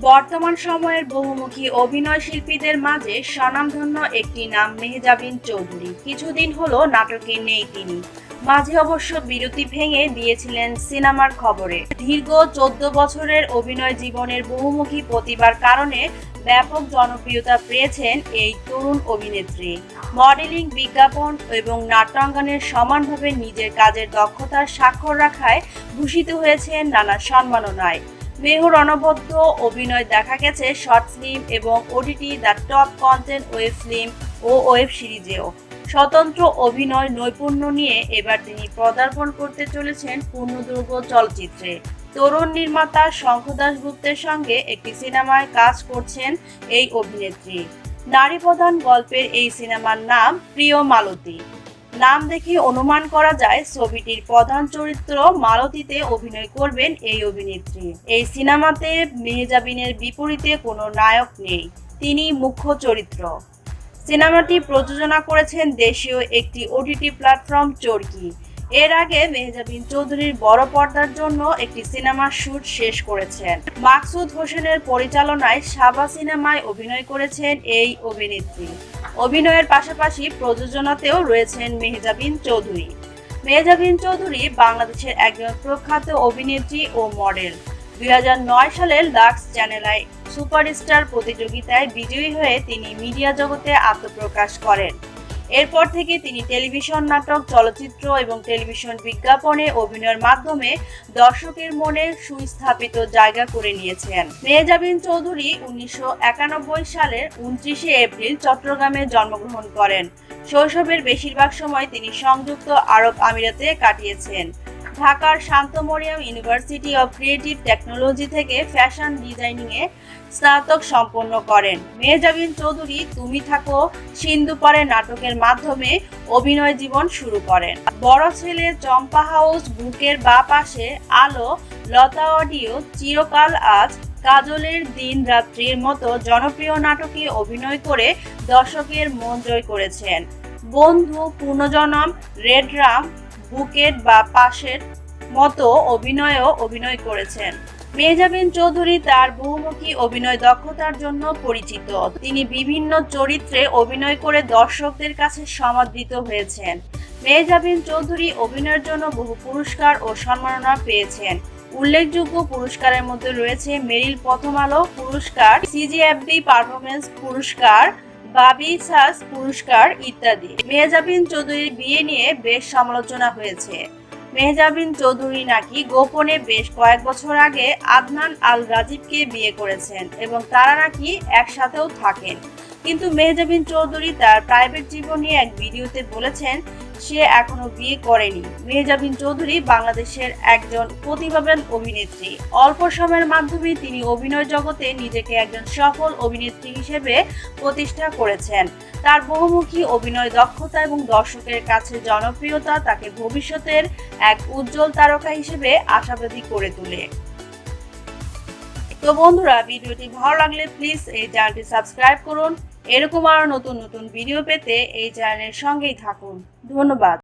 বর্তমান সময়ের বহুমুখী অভিনয় শিল্পীদের মাঝে স্বনামধন্য একটি নাম মেহজাবিন চৌধুরী। কিছুদিন হলো নাটকে নেই তিনি। মাঝে অবশ্য বিরতি ভেঙে দিয়েছিলেন সিনেমার খবরে। দীর্ঘ 14 বছরের অভিনয় জীবনের বহুমুখী প্রতিভার কারণে ব্যাপক জনপ্রিয়তা পেয়েছেন এই তরুণ অভিনেত্রী। মডেলিং, বিজ্ঞাপন এবং নাট্যাঙ্গনের সমানভাবে নিজের কাজের দক্ষতার স্বাক্ষর রাখায় ভূষিত হয়েছেন নানা সম্মাননায়। মেহুর অনবদ্য অভিনয় দেখা গেছে শর্ট ফিল্ম এবং OTT the top content web film ও ওয়েব সিরিজেও। স্বতন্ত্র অভিনয় নৈপুণ্য নিয়ে এবার তিনি পদার্পণ করতে চলেছেন পূর্ণদৈর্ঘ্য চলচ্চিত্রে। তরুণ নির্মাতা শঙ্খ দাশগুপ্তের সঙ্গে একটি সিনেমায় কাজ করছেন এই অভিনেত্রী। নারী প্রধান গল্পের এই সিনেমার নাম প্রিয় মালতী। নাম দেখে অনুমান করা যায় ছবিটির প্রধান চরিত্র মালতীতে অভিনয় করবেন এই অভিনেত্রী। এই সিনেমাতে মেহজাবিনের বিপরীতে কোনো নায়ক নেই, তিনি মুখ্য চরিত্র। সিনেমাটি প্রযোজনা করেছেন দেশীয় একটি ওটিটি প্ল্যাটফর্ম চরকি। এর আগে মেহজাবিন চৌধুরীর বড় পর্দার জন্য একটি সিনেমার শুট শেষ করেছেন। মাকসুদ হোসেনের পরিচালনায় সাবা সিনেমায় অভিনয় করেছেন এই অভিনেত্রী। অভিনয়ের পাশাপাশি প্রযোজনাতেও রয়েছেন মেহজাবিন চৌধুরী। মেহজাবিন চৌধুরী বাংলাদেশের একজন প্রখ্যাত অভিনেত্রী ও মডেল। 2009 সালের লাক্স চ্যানেল আই সুপারস্টার প্রতিযোগিতায় বিজয়ী হয়ে তিনি মিডিয়া জগতে আত্মপ্রকাশ করেন। এরপর থেকে তিনি টেলিভিশন নাটক, চলচ্চিত্র এবং টেলিভিশন বিজ্ঞাপনে অভিনয়ের মাধ্যমে দর্শকের মনে সুস্থাপিত জায়গা করে নিয়েছেন। মেহজাবিন চৌধুরী 1991 সালের 29 এপ্রিল চট্টগ্রামে জন্মগ্রহণ করেন। শৈশবের বেশিরভাগ সময় তিনি সংযুক্ত আরব আমিরাতে কাটিয়েছেন। ঢাকার Shanto Mariam University of Creative Technology থেকে ফ্যাশন ডিজাইনিংয়ে স্নাতক সম্পন্ন করেন। মেহজাবিন চৌধুরী তুমি থাকো সিন্ধুপাড়ে নাটকের মাধ্যমে অভিনয় জীবন শুরু করেন। বড় ছেলে, চম্পা হাউস, বুকের বা পাশে, আলো, লতা অডিও, চিরকাল আজ, কাজলের দিন রাত্রির মতো জনপ্রিয় নাটকে অভিনয় করে দর্শকের মন জয় করেছেন। বন্ধু, পুনর্জন্ম, রেড রাম, বুকেট বা পাশের মতো অভিনয়েও অভিনয় করেছেন। মেহজাবিন চৌধুরী তার বহুমুখী অভিনয় দক্ষতার জন্য পরিচিত। তিনি বিভিন্ন চরিত্রে অভিনয় করে দর্শকদের কাছে সমাদৃত হয়েছেন। মেহজাবিন চৌধুরী অভিনয়ের জন্য বহু পুরস্কার ও সম্মাননা পেয়েছেন। উল্লেখযোগ্য পুরস্কারের মধ্যে রয়েছে মেরিল প্রথম আলো পুরস্কার, সিজিএফবি পারফরমেন্স পুরস্কার, বাবি সাস পুরস্কার ইত্যাদি। মেহজাবিন চৌধুরীর বিয়ে নিয়ে বেশ সমালোচনা হয়েছে। মেহজাবিন চৌধুরী নাকি গোপনে বেশ কয়েক বছর আগে আদনান আল রাজীবকে বিয়ে করেছেন এবং তারা নাকি একসাথেও থাকেন। কিন্তু মেহজাবিন চৌধুরী তার প্রাইভেট জীবন নিয়ে এক ভিডিওতে বলেছেন সে এখনো বিয়ে করেনি। মেহজাবিন চৌধুরী বাংলাদেশের একজন প্রতিভাবান অভিনেত্রী। অল্প সময়ের মাধ্যমে তিনি অভিনয় জগতে নিজেকে একজন সফল অভিনেত্রী হিসেবে প্রতিষ্ঠা করেছেন। তার বহুমুখী অভিনয় দক্ষতা এবং দর্শকের কাছে জনপ্রিয়তা তাকে ভবিষ্যতের এক উজ্জ্বল তারকা হিসেবে আশাবাদী করে তোলে। তো বন্ধুরা, ভিডিওটি ভালো লাগলে প্লিজ এই চ্যানেলটি সাবস্ক্রাইব করুন। এরকম আরো নতুন নতুন ভিডিও পেতে এই চ্যানেলের সঙ্গেই থাকুন। ধন্যবাদ।